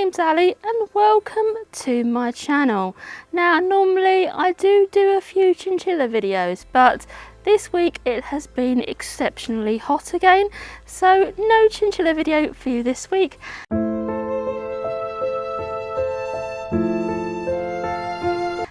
name's Ali and welcome to my channel. Now normally I do a few chinchilla videos, but this week it has been exceptionally hot again, so no chinchilla video for you this week.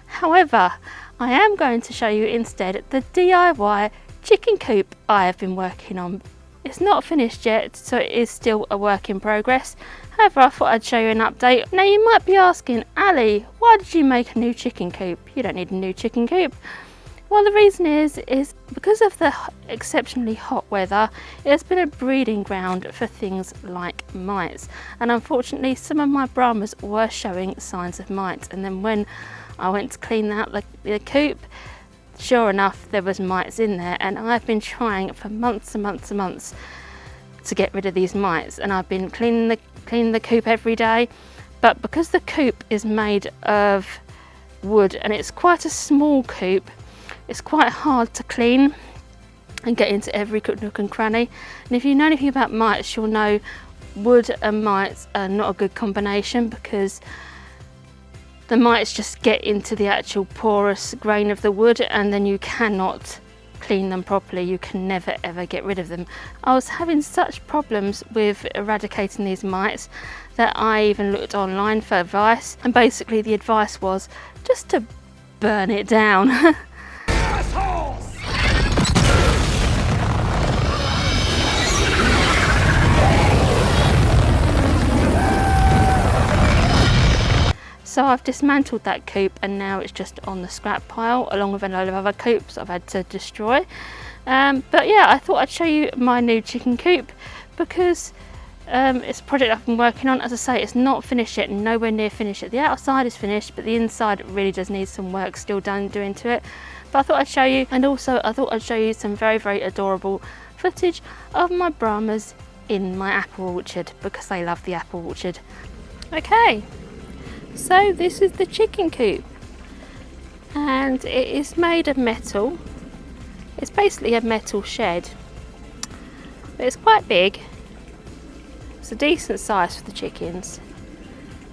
However, I am going to show you instead the DIY chicken coop I have been working on. It's not finished yet, so it is still a work in progress. However, I thought I'd show you an update. Now you might be asking, Ali, why did you make a new chicken coop? You don't need a new chicken coop. Well, the reason is because of the exceptionally hot weather, it has been a breeding ground for things like mites. And unfortunately, some of my Brahmas were showing signs of mites. And then when I went to clean out the coop, sure enough, there was mites in there, and I've been trying for months and months and months to get rid of these mites, and I've been cleaning the coop every day. But because the coop is made of wood and it's quite a small coop, it's quite hard to clean and get into every nook and cranny. And if you know anything about mites, you'll know wood and mites are not a good combination, because the mites just get into the actual porous grain of the wood and then you cannot clean them properly. You can never ever get rid of them. I was having such problems with eradicating these mites that I even looked online for advice, and basically the advice was just to burn it down. So I've dismantled that coop and now it's just on the scrap pile, along with a load of other coops I've had to destroy. But yeah, I thought I'd show you my new chicken coop because it's a project I've been working on. As I say, it's not finished yet, nowhere near finished yet. The outside is finished, but the inside really does need some work still doing to it. But I thought I'd show you, and also I thought I'd show you some very, very adorable footage of my Brahmas in my apple orchard, because they love the apple orchard. Okay. So this is the chicken coop, and it is made of metal. It's basically a metal shed, but it's quite big. It's a decent size for the chickens.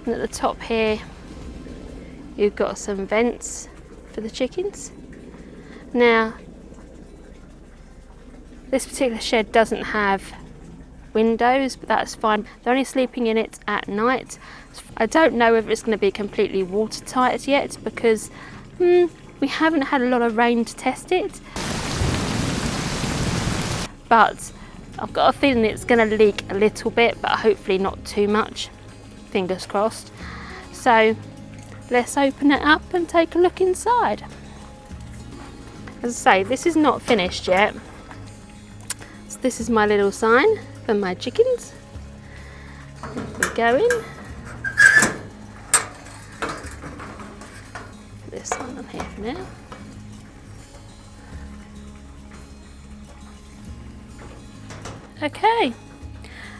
And at the top here you've got some vents for the chickens. Now this particular shed doesn't have windows, but that's fine. They're only sleeping in it at night. I don't know if it's going to be completely watertight yet, because we haven't had a lot of rain to test it, but I've got a feeling it's going to leak a little bit, but hopefully not too much, fingers crossed. So let's open it up and take a look inside. As I say, this is not finished yet, so this is my little sign for my chickens. We go in. This one on here for now.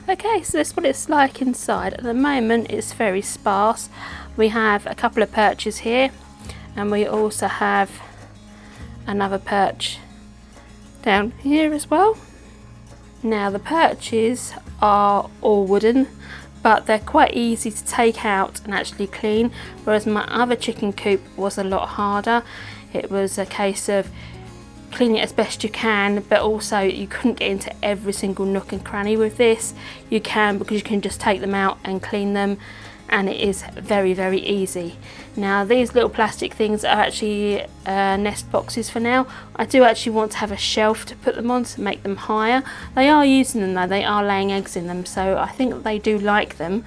Okay, so this is what it's like inside. At the moment it's very sparse. We have a couple of perches here, and we also have another perch down here as well. Now the perches are all wooden, but they're quite easy to take out and actually clean, whereas my other chicken coop was a lot harder. It was a case of cleaning it as best you can, but also you couldn't get into every single nook and cranny. With this you can, because you can just take them out and clean them, and it is very, very easy. Now these little plastic things are actually nest boxes for now. I do actually want to have a shelf to put them on to make them higher. They are using them though, they are laying eggs in them, so I think they do like them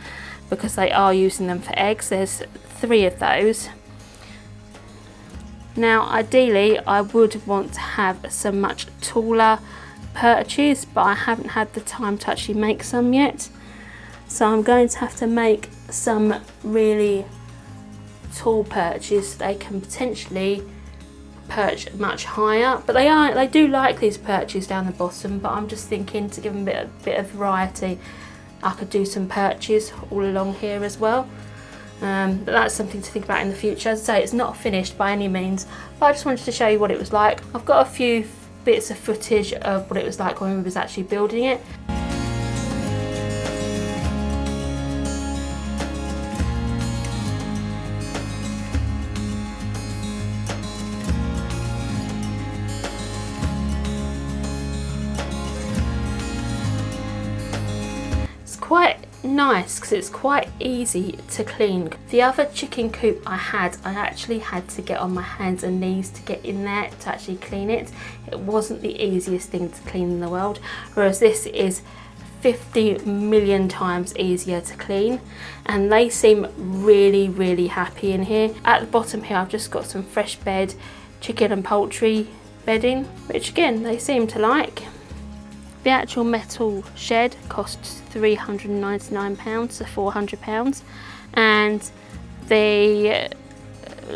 because they are using them for eggs. There's 3 of those. Now ideally I would want to have some much taller perches, but I haven't had the time to actually make some yet. So I'm going to have to make some really tall perches. They can potentially perch much higher, but they do like these perches down the bottom. But I'm just thinking, to give them a bit of variety, I could do some perches all along here as well. But that's something to think about in the future. As I say, it's not finished by any means, but I just wanted to show you what it was like. I've got a few bits of footage of what it was like when we was actually building it. quite nice because it's quite easy to clean. The other chicken coop I actually had to get on my hands and knees to get in there to actually clean it. It wasn't the easiest thing to clean in the world, whereas this is 50 million times easier to clean, and they seem really happy in here. At the bottom here I've just got some fresh bed chicken and poultry bedding, which again they seem to like. The actual metal shed costs £399 to £400, and the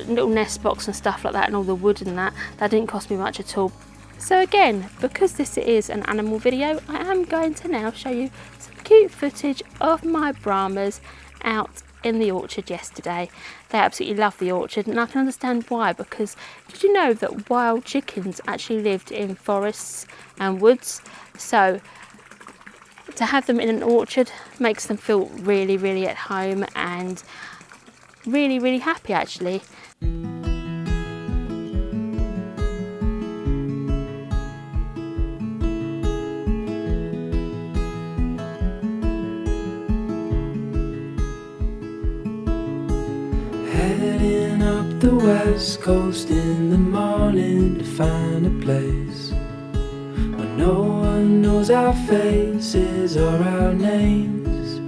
little nest box and stuff like that and all the wood and that didn't cost me much at all. So again, because this is an animal video, I am going to now show you some cute footage of my Brahmas out in the orchard yesterday. They absolutely love the orchard, and I can understand why, because did you know that wild chickens actually lived in forests and woods? So to have them in an orchard makes them feel really at home and really happy actually. Heading up the west coast in the morning to find a place where no one knows our faces or our names.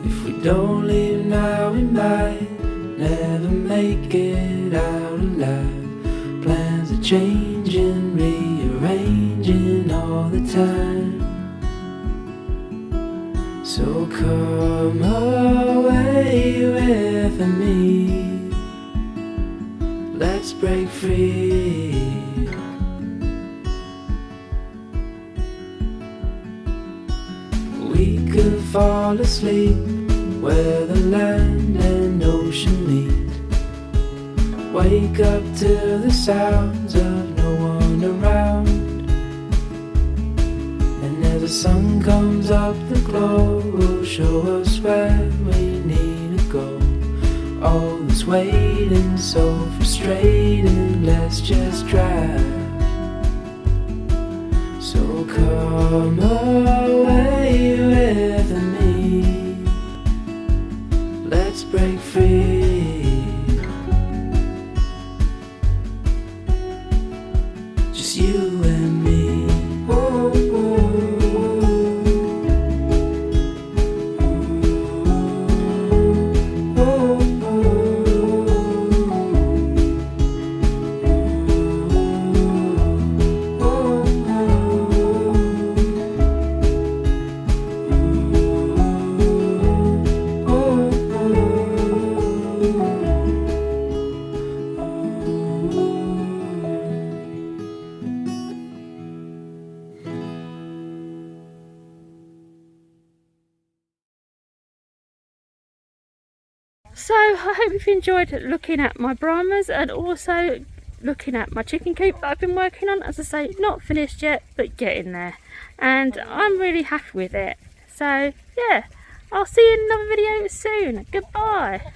If we don't leave now, we might never make it out alive. Plans are changing, rearranging all the time. So come away with me, let's break free. We could fall asleep where the land and ocean meet. Wake up to the sounds of no one around. As the sun comes up, the glow will show us where we need to go. All this waiting, so frustrating, let's just drive. So come away with me, let's break free. Just you and me. Whoa, whoa. So I hope you've enjoyed looking at my Brahmas and also looking at my chicken coop that I've been working on. As I say, not finished yet, but getting there, and I'm really happy with it. So yeah, I'll see you in another video soon. Goodbye.